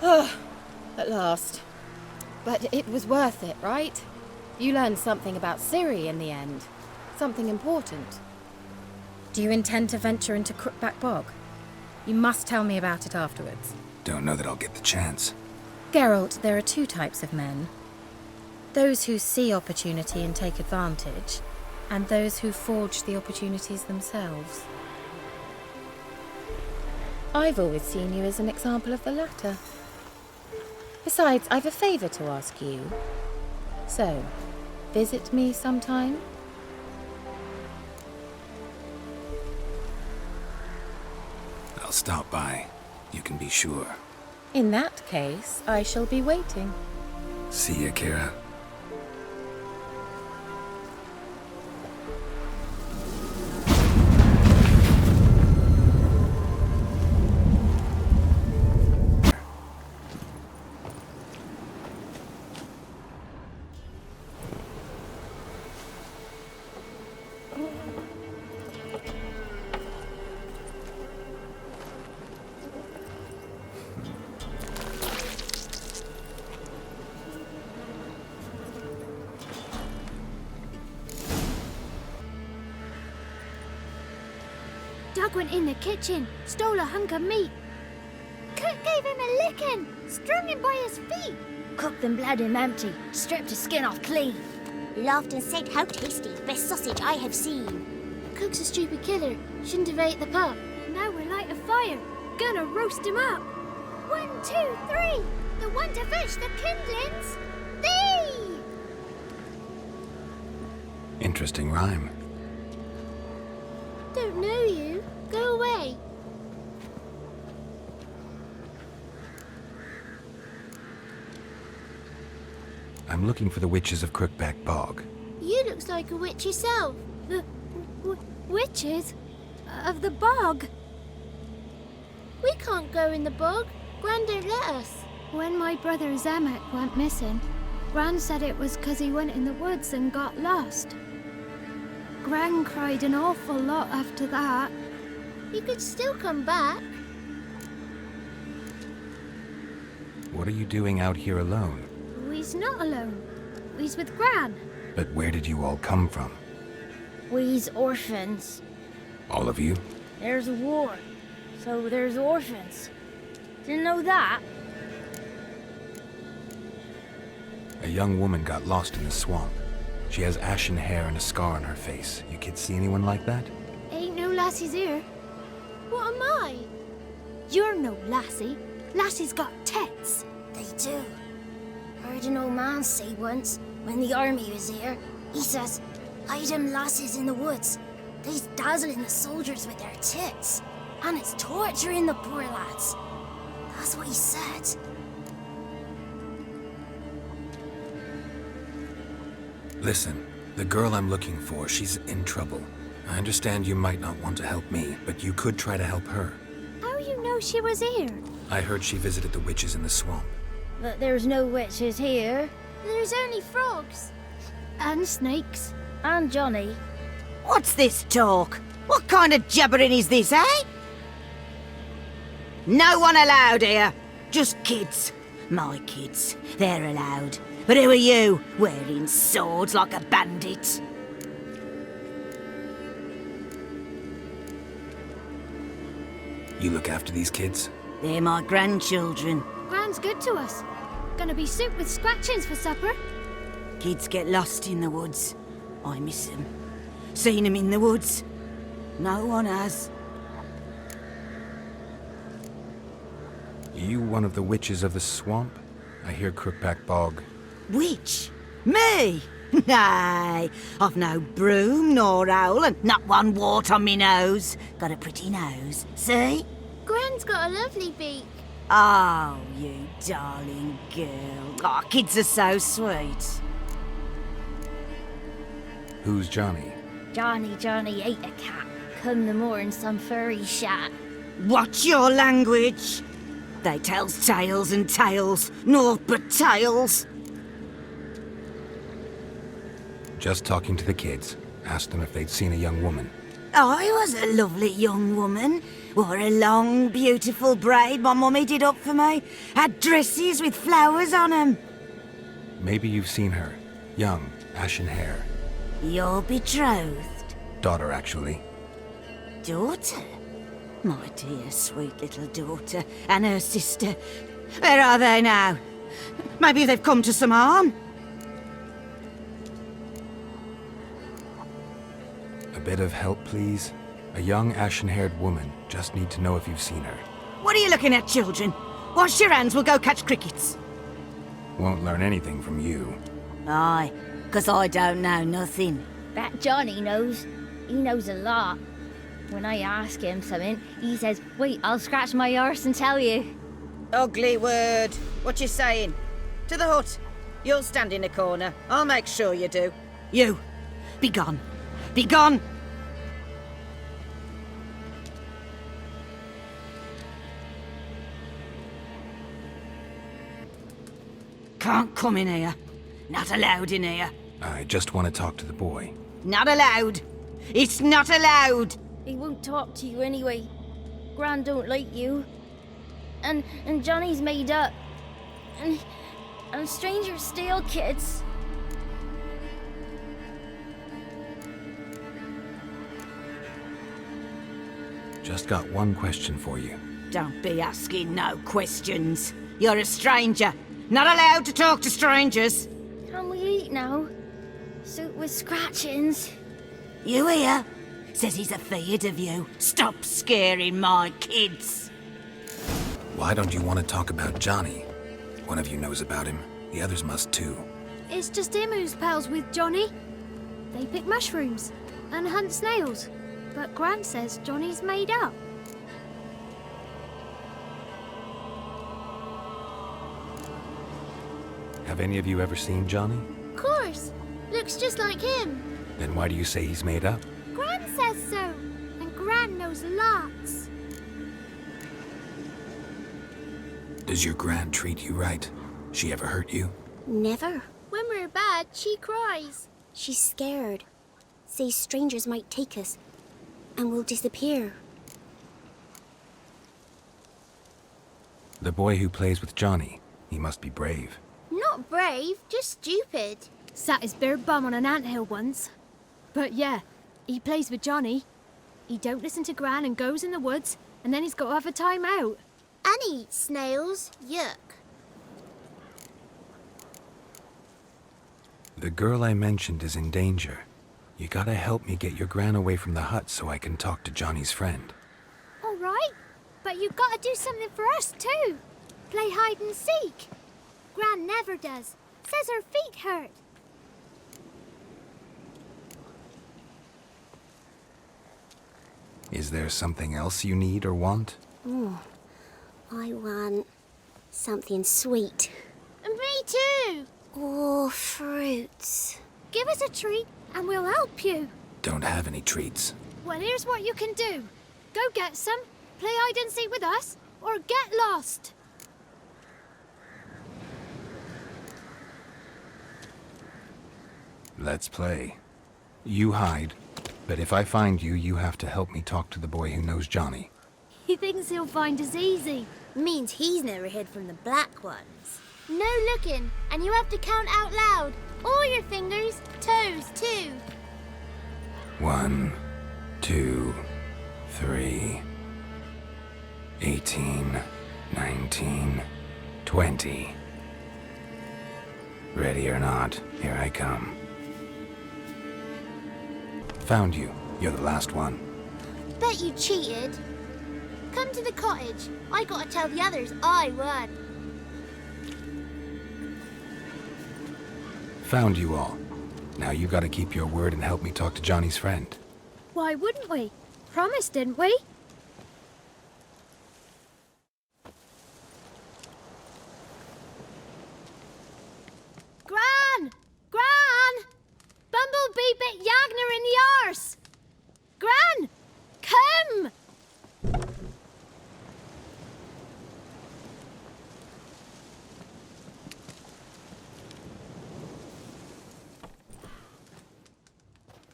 Speaker 10: Oh, at last. But it was worth it, right? You learned something about Ciri in the end. Something important. Do you intend to venture into Crookback Bog? You must tell me about it afterwards.
Speaker 4: Don't know that I'll get the chance.
Speaker 10: Geralt, there are 2 types of men. Those who see opportunity and take advantage, and those who forge the opportunities themselves. I've always seen you as an example of the latter. Besides, I've a favor to ask you. So, visit me sometime?
Speaker 4: I'll stop by. You can be sure.
Speaker 10: In that case, I shall be waiting.
Speaker 4: See ya, Kira.
Speaker 11: Doug went in the kitchen, stole a hunk of meat. Cook gave him a licking, strung him by his feet. Cooked and bled him empty, stripped his skin off clean. Laughed and said how tasty, best sausage I have seen. Cook's a stupid killer, shouldn't have ate the pup. Now we'll light a fire, gonna roast him up. 1, 2, 3, the one to fetch the kindlings. Thee!
Speaker 4: Interesting rhyme.
Speaker 11: Don't know you. Go away.
Speaker 4: I'm looking for the witches of Crookback Bog.
Speaker 11: You looks like a witch yourself. The witches of the bog. We can't go in the bog. Gran don't let us. When my brother Zemek went missing, Gran said it was 'cause he went in the woods and got lost. Gran cried an awful lot after that. You could still come back.
Speaker 4: What are you doing out here alone?
Speaker 11: We's not alone. We's with Gran.
Speaker 4: But where did you all come from?
Speaker 11: We's orphans.
Speaker 4: All of you?
Speaker 11: There's a war, so there's orphans. Didn't know that?
Speaker 4: A young woman got lost in the swamp. She has ashen hair and a scar on her face. You kids see anyone like that?
Speaker 11: Ain't no lassies here. What am I? You're no lassie. Lassies got tits. They do. Heard an old man say once, when the army was here, he says, hide them lassies in the woods. They's dazzling the soldiers with their tits. And it's torturing the poor lads. That's what he said.
Speaker 4: Listen, the girl I'm looking for, she's in trouble. I understand you might not want to help me, but you could try to help her.
Speaker 11: How you know she was here?
Speaker 4: I heard she visited the witches in the swamp.
Speaker 11: But there's no witches here. There's only frogs. And snakes. And Johnny.
Speaker 3: What's this talk? What kind of jabbering is this, eh? No one allowed here. Just kids. My kids. They're allowed. But who are you, wearing swords like a bandit?
Speaker 4: You look after these kids?
Speaker 3: They're my grandchildren.
Speaker 11: Gran's good to us. Gonna be soup with scratchings for supper.
Speaker 3: Kids get lost in the woods. I miss them. Seen them in the woods. No one has.
Speaker 4: You one of the witches of the swamp? I hear Crookback Bog.
Speaker 3: Witch? Me? Nay, I've no broom nor owl and not one wart on me nose. Got a pretty nose, see?
Speaker 11: Gran's got a lovely beak.
Speaker 3: Oh, you darling girl. Oh, kids are so sweet.
Speaker 4: Who's Johnny?
Speaker 11: Johnny ate a cat. Come the more in some furry shat.
Speaker 3: Watch your language. They tells tales and tales, naught but tales.
Speaker 4: Just talking to the kids. Asked them if they'd seen a young woman.
Speaker 3: I was a lovely young woman. Wore a long, beautiful braid my mummy did up for me. Had dresses with flowers on 'em.
Speaker 4: Maybe you've seen her. Young, ashen hair.
Speaker 3: Your betrothed?
Speaker 4: Daughter, actually.
Speaker 3: Daughter? My dear, sweet little daughter. And her sister. Where are they now? Maybe they've come to some harm?
Speaker 4: A bit of help, please? A young, ashen-haired woman. Just need to know if you've seen her.
Speaker 3: What are you looking at, children? Wash your hands, we'll go catch crickets.
Speaker 4: Won't learn anything from you.
Speaker 3: Aye, 'cause I don't know nothing.
Speaker 11: That Johnny knows. He knows a lot. When I ask him something, he says, wait, I'll scratch my arse and tell you.
Speaker 3: Ugly word. What you saying? To the hut. You'll stand in a corner. I'll make sure you do. You, be gone. Be gone! Can't come in here. Not allowed in here.
Speaker 4: I just want to talk to the boy.
Speaker 3: Not allowed. It's not allowed.
Speaker 11: He won't talk to you anyway. Gran don't like you. And Johnny's made up. And strangers steal kids.
Speaker 4: Just got one question for you.
Speaker 3: Don't be asking no questions. You're a stranger. Not allowed to talk to strangers.
Speaker 11: Can we eat now? Soup with scratchings.
Speaker 3: You hear? Says he's afeard of you. Stop scaring my kids.
Speaker 4: Why don't you want to talk about Johnny? One of you knows about him. The others must too.
Speaker 11: It's just him who's pals with Johnny. They pick mushrooms and hunt snails. But Gran says Johnny's made up.
Speaker 4: Have any of you ever seen Johnny?
Speaker 11: Of course. Looks just like him.
Speaker 4: Then why do you say he's made up?
Speaker 11: Gran says so. And Gran knows lots.
Speaker 4: Does your gran treat you right? She ever hurt you?
Speaker 11: Never. When we're bad, she cries.
Speaker 15: She's scared. Says strangers might take us. And we'll disappear.
Speaker 4: The boy who plays with Johnny, he must be brave.
Speaker 11: Not brave, just stupid. Sat his bare bum on an anthill once. But yeah, he plays with Johnny. He don't listen to Gran and goes in the woods, and then he's got to have a time out. And he eats snails. Yuck.
Speaker 4: The girl I mentioned is in danger. You gotta help me get your gran away from the hut so I can talk to Johnny's friend.
Speaker 11: All right, but you gotta do something for us too. Play hide and seek. Gran never does. Says her feet hurt.
Speaker 4: Is there something else you need or want?
Speaker 15: I want something sweet.
Speaker 11: Me too.
Speaker 15: Oh, fruits.
Speaker 11: Give us a treat and we'll help you.
Speaker 4: Don't have any treats.
Speaker 11: Well, here's what you can do. Go get some, play hide and seek with us, or get lost.
Speaker 4: Let's play. You hide, But if I find you, you have to help me talk to the boy who knows Johnny.
Speaker 11: He thinks he'll find us easy.
Speaker 15: Means he's never hid from the black ones.
Speaker 11: No looking, and you have to count out loud. All your fingers, toes too.
Speaker 4: 1, 2, 3, 18, 19, 20. Ready or not, here I come. Found you. You're the last one.
Speaker 11: Bet you cheated. Come to the cottage. I gotta tell the others I won.
Speaker 4: Found you all. Now you gotta keep your word and help me talk to Johnny's friend.
Speaker 11: Why wouldn't we? Promised, didn't we? Gran! Gran! Bumblebee bit Yagner in the arse! Gran! Come!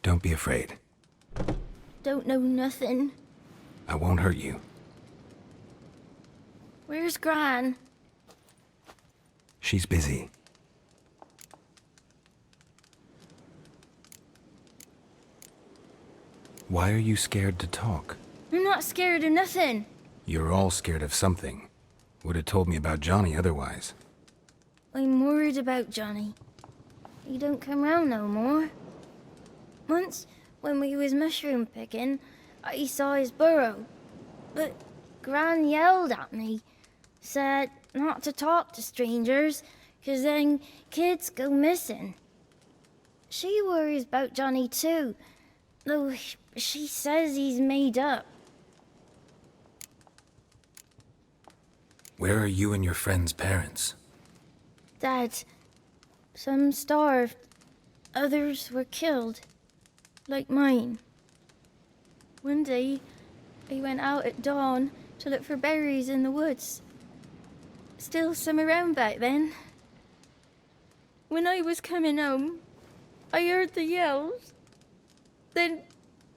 Speaker 4: Don't be afraid.
Speaker 11: Don't know nothing.
Speaker 4: I won't hurt you.
Speaker 11: Where's Gran?
Speaker 4: She's busy. Why are you scared to talk?
Speaker 11: I'm not scared of nothing.
Speaker 4: You're all scared of something. Would have told me about Johnny otherwise.
Speaker 11: I'm worried about Johnny. He don't come round no more. Once, when we was mushroom picking, I saw his burrow. But Gran yelled at me, said not to talk to strangers, 'cause then kids go missing. She worries about Johnny too, though she says he's made up.
Speaker 4: Where are you and your friend's parents?
Speaker 11: Dad, some starved, others were killed. Like mine. One day, I went out at dawn to look for berries in the woods. Still some around back then. When I was coming home, I heard the yells. Then,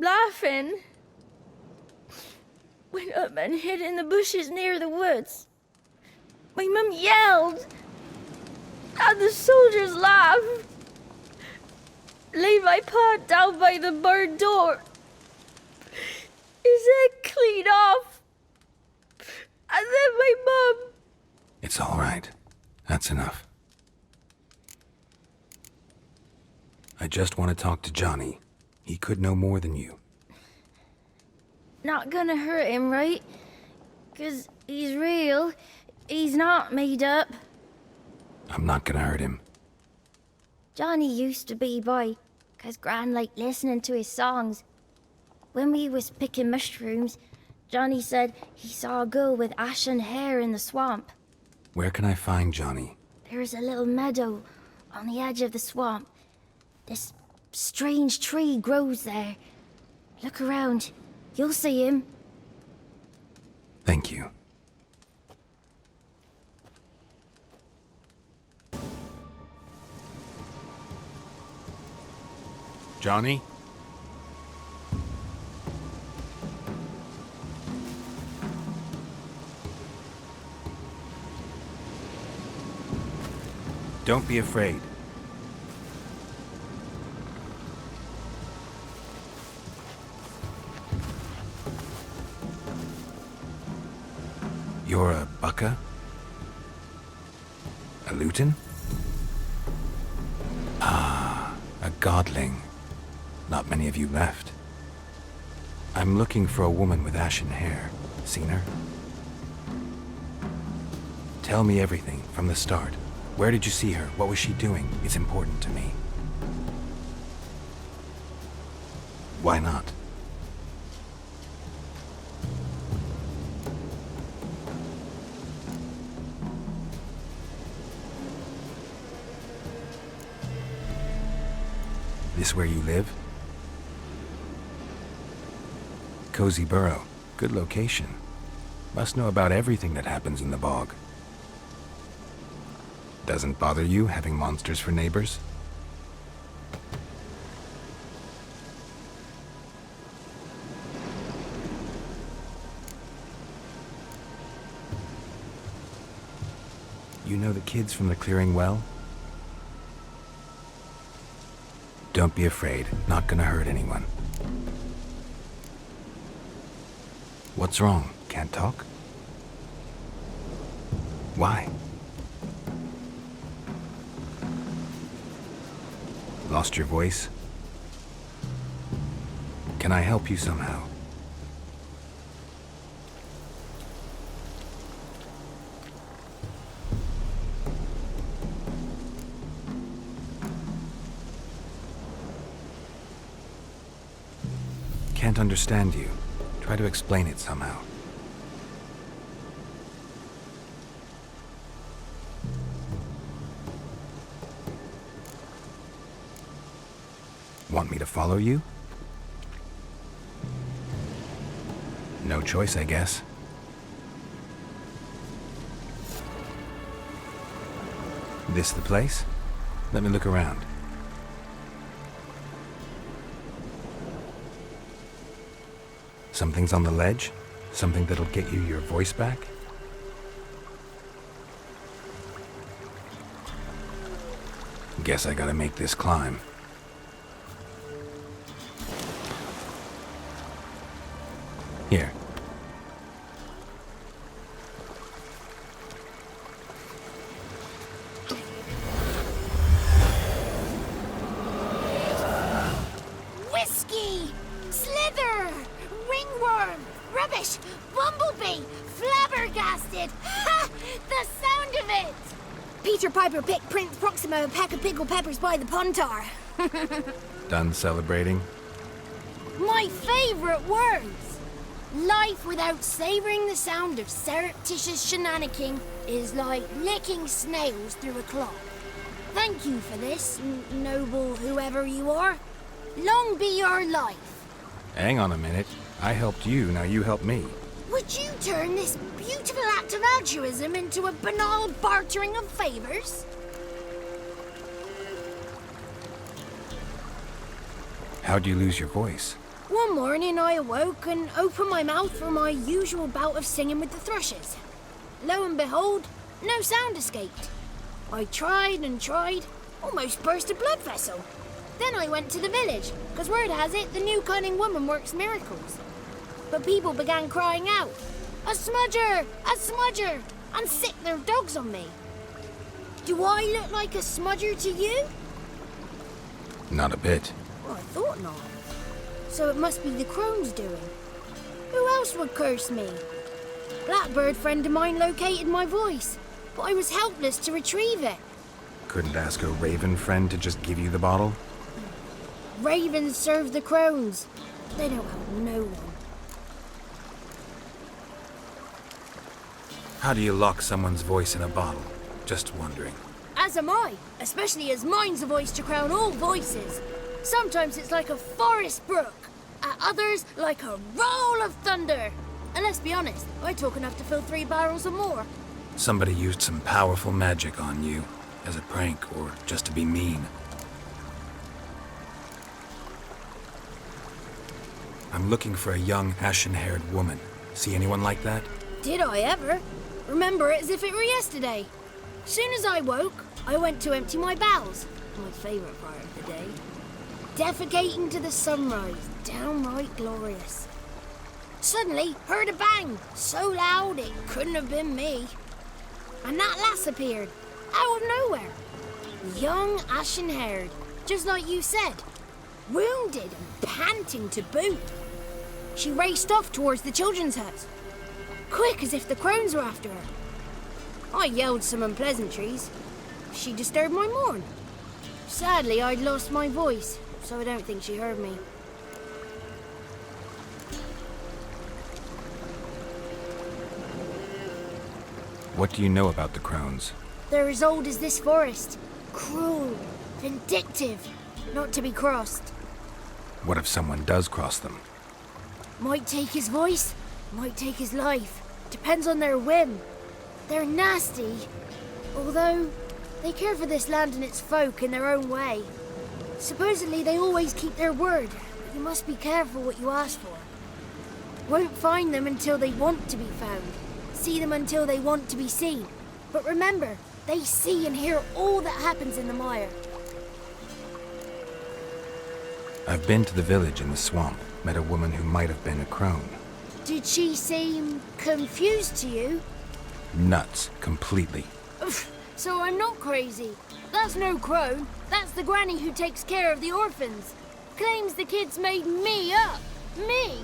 Speaker 11: laughing. Went up and hid in the bushes near the woods. My mum yelled. And the soldiers laughed. Lay my pa down by the barn door. His head clean off. And then my mum.
Speaker 4: It's all right. That's enough. I just want to talk to Johnny. He could know more than you.
Speaker 11: Not gonna hurt him, right? 'Cause he's real. He's not made up.
Speaker 4: I'm not gonna hurt him.
Speaker 11: Johnny used to be boy, 'cause Gran liked listening to his songs. When we was picking mushrooms, Johnny said he saw a girl with ashen hair in the swamp.
Speaker 4: Where can I find Johnny?
Speaker 11: There's a little meadow on the edge of the swamp. This strange tree grows there. Look around. You'll see him.
Speaker 4: Thank you. Johnny? Don't be afraid. You're a Bucka? A Luton? Ah, a godling. Not many of you left. I'm looking for a woman with ashen hair. Seen her? Tell me everything from the start. Where did you see her? What was she doing? It's important to me. Why not? This where you live? Cozy Burrow. Good location. Must know about everything that happens in the bog. Doesn't bother you having monsters for neighbors? You know the kids from the clearing well? Don't be afraid. Not gonna hurt anyone. What's wrong? Can't talk? Why? Lost your voice? Can I help you somehow? Can't understand you. Try to explain it somehow. Want me to follow you? No choice, I guess. This the place? Let me look around. Something's on the ledge? Something that'll get you your voice back? Guess I gotta make this climb. Here.
Speaker 11: Whiskey! Slither! Ringworm! Rubbish! Bumblebee! Flabbergasted! Ha! The sound of it!
Speaker 10: Peter Piper picked Prince Proxima a pack of pickled peppers by the pontar.
Speaker 4: Done celebrating?
Speaker 11: My favourite words! Life without savouring the sound of surreptitious shenanigans is like licking snails through a clock. Thank you for this, noble whoever you are. Long be your life.
Speaker 4: Hang on a minute. I helped you, now you help me.
Speaker 11: Would you turn this beautiful act of altruism into a banal bartering of favours?
Speaker 4: How'd you lose your voice?
Speaker 11: One morning I awoke and opened my mouth for my usual bout of singing with the thrushes. Lo and behold, no sound escaped. I tried and tried, almost burst a blood vessel. Then I went to the village, because word has it the new cunning woman works miracles. But people began crying out, "A smudger! A smudger!" and sicked their dogs on me. Do I look like a smudger to you?
Speaker 4: Not a bit.
Speaker 11: Well, I thought not. So it must be the crone's doing. Who else would curse me? Blackbird friend of mine located my voice, but I was helpless to retrieve it.
Speaker 4: Couldn't ask a raven friend to just give you the bottle?
Speaker 11: Ravens serve the crones. They don't help no one.
Speaker 4: How do you lock someone's voice in a bottle? Just wondering.
Speaker 11: As am I, especially as mine's a voice to crown all voices. Sometimes it's like a forest brook, at others like a roll of thunder. And let's be honest, I talk enough to fill 3 barrels or more.
Speaker 4: Somebody used some powerful magic on you, as a prank or just to be mean. I'm looking for a young, ashen-haired woman. See anyone like that?
Speaker 11: Did I ever? Remember it as if it were yesterday. Soon as I woke, I went to empty my bowels. My favourite part of the day. Defecating to the sunrise, downright glorious. Suddenly, heard a bang, so loud it couldn't have been me. And that lass appeared, out of nowhere. Young, ashen-haired, just like you said. Wounded and panting to boot. She raced off towards the children's hut. Quick as if the crones were after her. I yelled some unpleasantries. She disturbed my morn. Sadly, I'd lost my voice, so I don't think she heard me.
Speaker 4: What do you know about the crones?
Speaker 11: They're as old as this forest. Cruel, vindictive, not to be crossed.
Speaker 4: What if someone does cross them?
Speaker 11: Might take his voice, might take his life. Depends on their whim. They're nasty, although they care for this land and its folk in their own way. Supposedly they always keep their word, but you must be careful what you ask for. Won't find them until they want to be found. See them until they want to be seen. But remember, They see and hear all that happens in the mire.
Speaker 4: I've been to the village in the swamp, met a woman who might have been a crone.
Speaker 11: Did she seem confused to you?
Speaker 4: Nuts, completely.
Speaker 11: So I'm not crazy. That's no crone. That's the granny who takes care of the orphans. Claims the kids made me up. Me!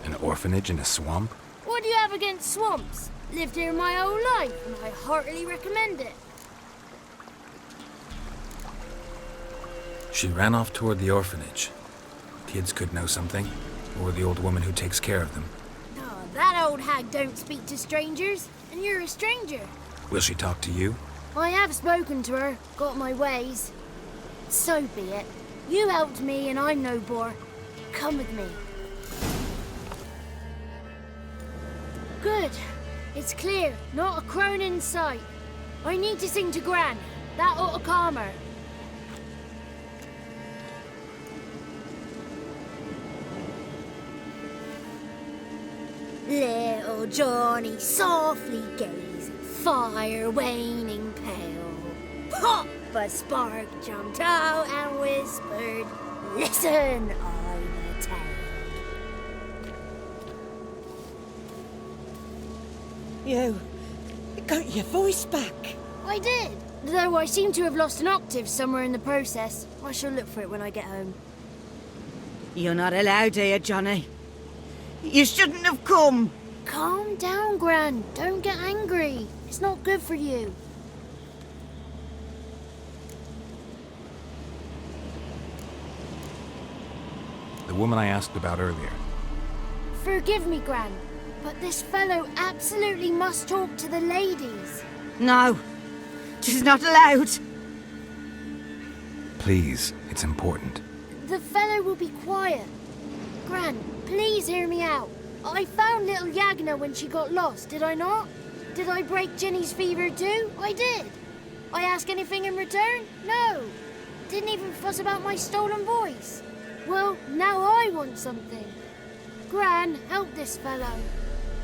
Speaker 4: An orphanage in a swamp?
Speaker 11: What do you have against swamps? Lived here my whole life, and I heartily recommend it.
Speaker 4: She ran off toward the orphanage. Kids could know something, or the old woman who takes care of them.
Speaker 11: Oh, that old hag don't speak to strangers, and you're a stranger.
Speaker 4: Will she talk to you?
Speaker 11: I have spoken to her, got my ways. So be it. You helped me, and I'm no bore. Come with me. Good. It's clear, not a crone in sight. I need to sing to Gran. That ought to calm her. Little Johnny softly gazing, fire waning pale. Pop! A spark jumped out and whispered, "Listen, I'm a tale."
Speaker 3: You got your voice back.
Speaker 11: I did, though I seem to have lost an octave somewhere in the process. I shall look for it when I get home.
Speaker 3: You're not allowed here, Johnny. You shouldn't have come.
Speaker 11: Calm down, Gran. Don't get angry. It's not good for you.
Speaker 4: The woman I asked about earlier.
Speaker 11: Forgive me, Gran, but this fellow absolutely must talk to the ladies.
Speaker 3: No, she's not allowed.
Speaker 4: Please, it's important.
Speaker 11: The fellow will be quiet. Gran, please hear me out. I found little Yagna when she got lost, did I not? Did I break Ginny's fever too? I did. I ask anything in return? No. Didn't even fuss about my stolen voice. Well, now I want something. Gran, help this fellow.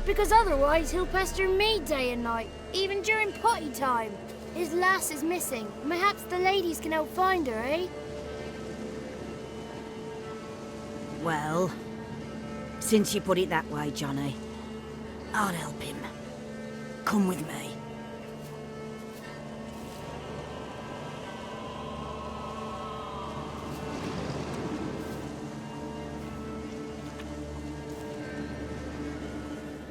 Speaker 11: Because otherwise he'll pester me day and night, even during potty time. His lass is missing. Perhaps the ladies can help find her, eh?
Speaker 3: Well, since you put it that way, Johnny, I'll help him. Come with me.